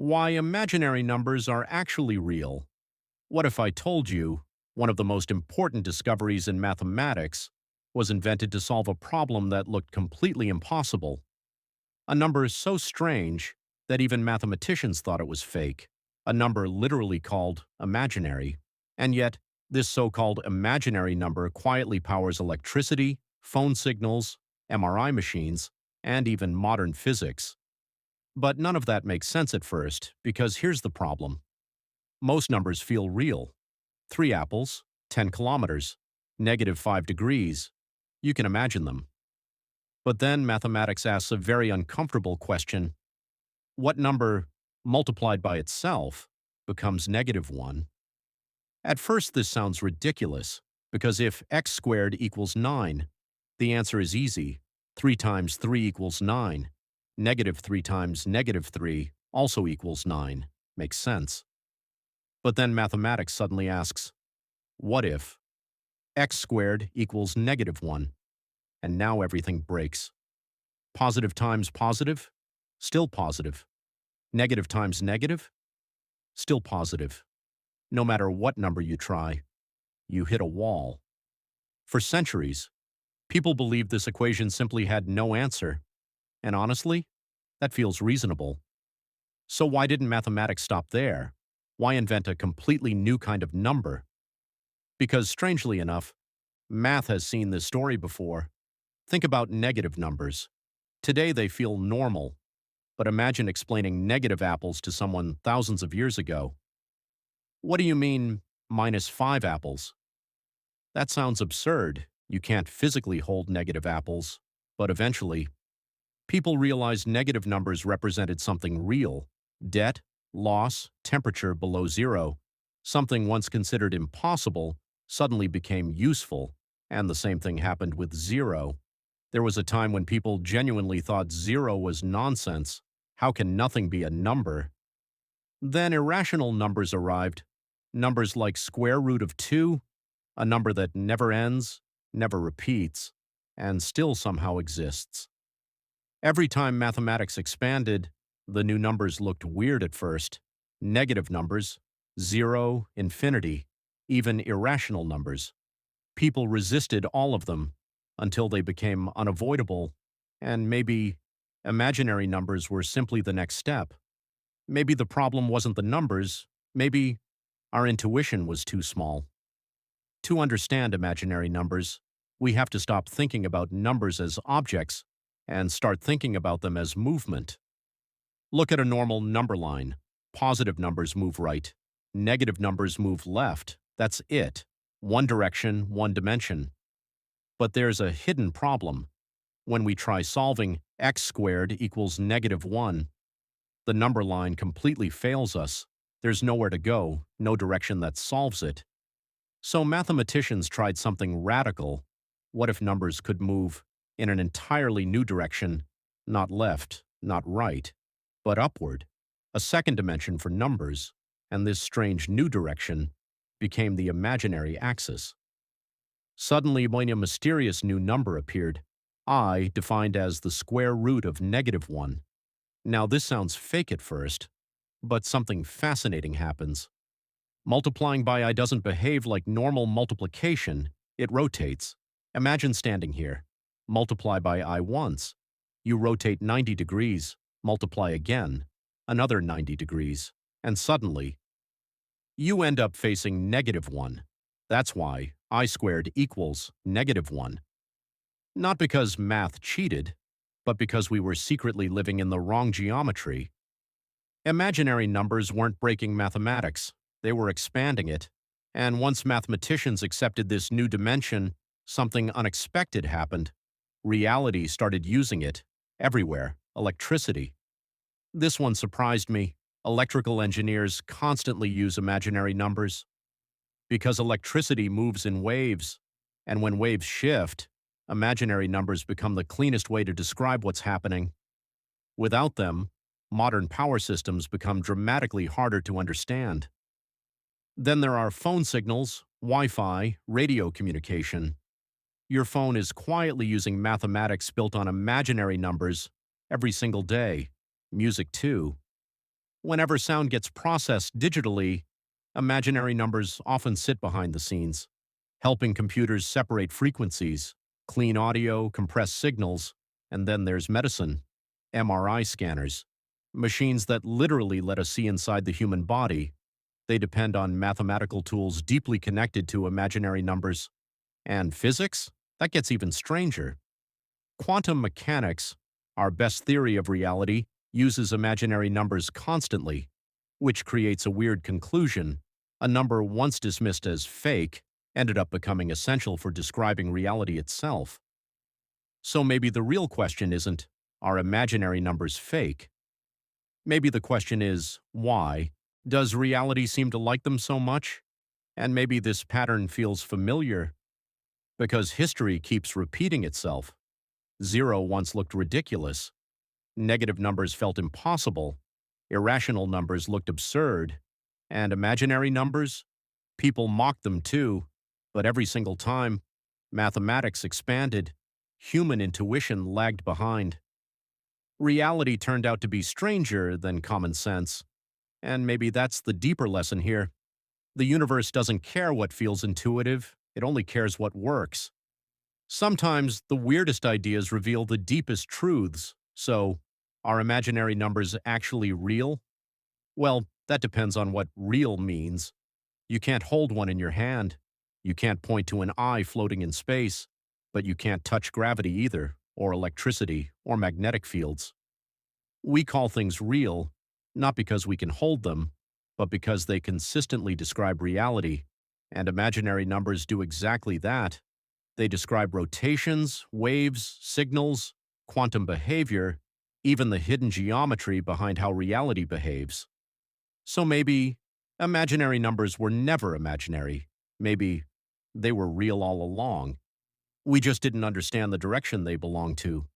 Why imaginary numbers are actually real. What if I told you one of the most important discoveries in mathematics was invented to solve a problem that looked completely impossible? A number so strange that even mathematicians thought it was fake. A number literally called imaginary. And yet, this so-called imaginary number quietly powers electricity, phone signals, MRI machines, and even modern physics. But none of that makes sense at first, because here's the problem. Most numbers feel real. 3 apples, 10 kilometers, -5 degrees. You can imagine them. But then mathematics asks a very uncomfortable question. What number, multiplied by itself, becomes -1? At first this sounds ridiculous, because if x squared equals 9, the answer is easy. 3 times 3 equals 9. -3 times -3 also equals 9. Makes sense. But then mathematics suddenly asks, what if x squared equals -1? And now everything breaks. Positive times positive? Still positive. Negative times negative? Still positive. No matter what number you try, you hit a wall. For centuries, people believed this equation simply had no answer. And honestly, that feels reasonable. So why didn't mathematics stop there? Why invent a completely new kind of number? Because strangely enough, math has seen this story before. Think about negative numbers. Today they feel normal, but imagine explaining negative apples to someone thousands of years ago. What do you mean, -5 apples? That sounds absurd. You can't physically hold negative apples. But eventually, people realized negative numbers represented something real. Debt, loss, temperature below zero. Something once considered impossible suddenly became useful, and the same thing happened with zero. There was a time when people genuinely thought zero was nonsense. How can nothing be a number? Then irrational numbers arrived. Numbers like square root of 2, a number that never ends, never repeats, and still somehow exists. Every time mathematics expanded, the new numbers looked weird at first. Negative numbers, 0, infinity, even irrational numbers. People resisted all of them until they became unavoidable, and maybe imaginary numbers were simply the next step. Maybe the problem wasn't the numbers, maybe our intuition was too small. To understand imaginary numbers, we have to stop thinking about numbers as objects and start thinking about them as movement. Look at a normal number line. Positive numbers move right. Negative numbers move left. That's it. One direction, one dimension. But there's a hidden problem. When we try solving x squared equals -1, the number line completely fails us. There's nowhere to go, no direction that solves it. So mathematicians tried something radical. What if numbers could move in an entirely new direction, not left, not right, but upward? A second dimension for numbers, and this strange new direction became the imaginary axis. Suddenly, when a mysterious new number appeared, I defined as the square root of -1. Now this sounds fake at first, but something fascinating happens. Multiplying by I doesn't behave like normal multiplication, it rotates. Imagine standing here. Multiply by I once. You rotate 90 degrees, multiply again, another 90 degrees, and suddenly, you end up facing -1. That's why I squared equals -1. Not because math cheated, but because we were secretly living in the wrong geometry. Imaginary numbers weren't breaking mathematics, they were expanding it. And once mathematicians accepted this new dimension, something unexpected happened. Reality started using it, everywhere, electricity. This one surprised me. Electrical engineers constantly use imaginary numbers. Because electricity moves in waves, and when waves shift, imaginary numbers become the cleanest way to describe what's happening. Without them, modern power systems become dramatically harder to understand. Then there are phone signals, Wi-Fi, radio communication. Your phone is quietly using mathematics built on imaginary numbers every single day. Music too. Whenever sound gets processed digitally, imaginary numbers often sit behind the scenes, helping computers separate frequencies, clean audio, compress signals, and then there's medicine, MRI scanners, machines that literally let us see inside the human body. They depend on mathematical tools deeply connected to imaginary numbers. And physics? That gets even stranger. Quantum mechanics, our best theory of reality, uses imaginary numbers constantly, which creates a weird conclusion. A number once dismissed as fake ended up becoming essential for describing reality itself. So maybe the real question isn't, are imaginary numbers fake? Maybe the question is, why? Does reality seem to like them so much? And maybe this pattern feels familiar because history keeps repeating itself. Zero once looked ridiculous. Negative numbers felt impossible. Irrational numbers looked absurd. And imaginary numbers? People mocked them too. But every single time, mathematics expanded. Human intuition lagged behind. Reality turned out to be stranger than common sense. And maybe that's the deeper lesson here. The universe doesn't care what feels intuitive, it only cares what works. Sometimes the weirdest ideas reveal the deepest truths. So, are imaginary numbers actually real? Well, that depends on what real means. You can't hold one in your hand. You can't point to an eye floating in space, but you can't touch gravity either, or electricity, or magnetic fields. We call things real, not because we can hold them, but because they consistently describe reality, and imaginary numbers do exactly that. They describe rotations, waves, signals, quantum behavior, even the hidden geometry behind how reality behaves. So maybe imaginary numbers were never imaginary. Maybe they were real all along. We just didn't understand the direction they belonged to.